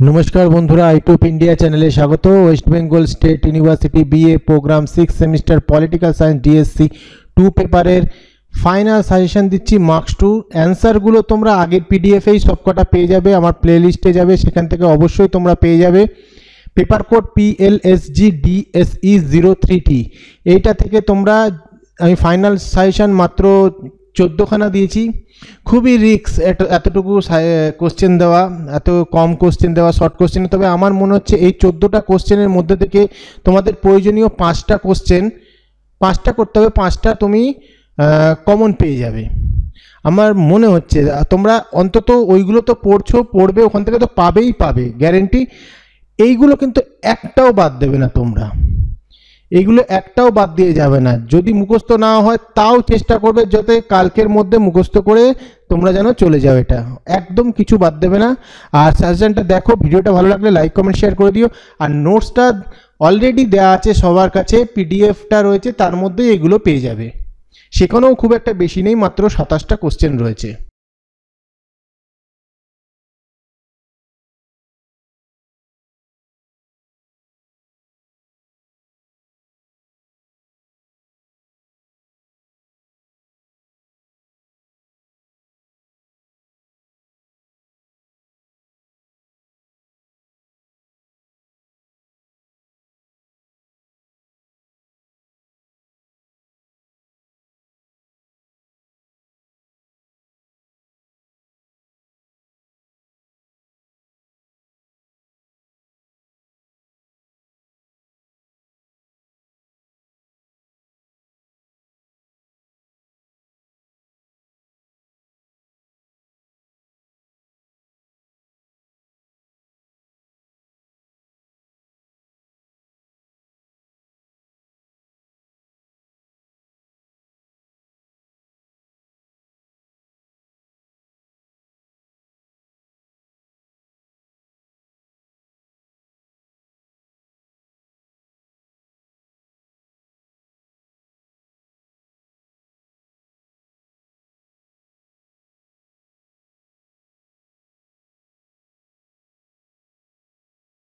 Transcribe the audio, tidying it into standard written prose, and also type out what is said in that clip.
नमस्कार बंधुरा YouTube India चैनले स्वागत। West Bengal state university BA program 6 semester political science DSC 2 पेपारेर फाइनल साजेशन दिচ্ছি मार्क्स 2 অ্যানসারগুলো তোমরা আগের পিডিএফ এই সবকটা পেয়ে যাবে, আমার প্লেলিস্টে যাবে, সেখান থেকে অবশ্যই তোমরা পেয়ে যাবে। Paper code PLSG DSE 03T এইটা থেকে তোমরা আমি ফাইনাল সাজেশন মাত্র 14 খানা দিয়েছি। খুবই রিস্ক এতটুকু কোশ্চেন দেওয়া, এত কম কোশ্চেন দেওয়া, শর্ট কোশ্চেন। তবে আমার মনে হচ্ছে এই 14টা কোশ্চেনের মধ্যে থেকে তোমাদের প্রয়োজনীয় 5টা কোশ্চেন, 5টা করতে হবে, 5টা তুমি কমন পেয়ে যাবে। আমার মনে হচ্ছে তোমরা অন্তত ওইগুলো তো পড়বে, ওখান থেকে তো পাবে গ্যারেন্টি। এইগুলো কিন্তু একটাও বাদ দেবে না তোমরা, এইগুলো একটাও বাদ দিয়ে যাবে না। যদি মুখস্থ না হয় তাও চেষ্টা করবে যাতে কালকের মধ্যে মুখস্থ করে তোমরা যেন চলে যাও, এটা একদম কিছু বাদ দেবে না। আর সাজেশনটা দেখো, ভিডিওটা ভালো লাগলে লাইক কমেন্ট শেয়ার করে দিও। আর নোটসটা অলরেডি দেওয়া আছে সবার কাছে, পিডিএফটা রয়েছে, তার মধ্যে এগুলো পেয়ে যাবে। সেখানেও খুব একটা বেশি নেই, মাত্র 27টা কোশ্চেন রয়েছে।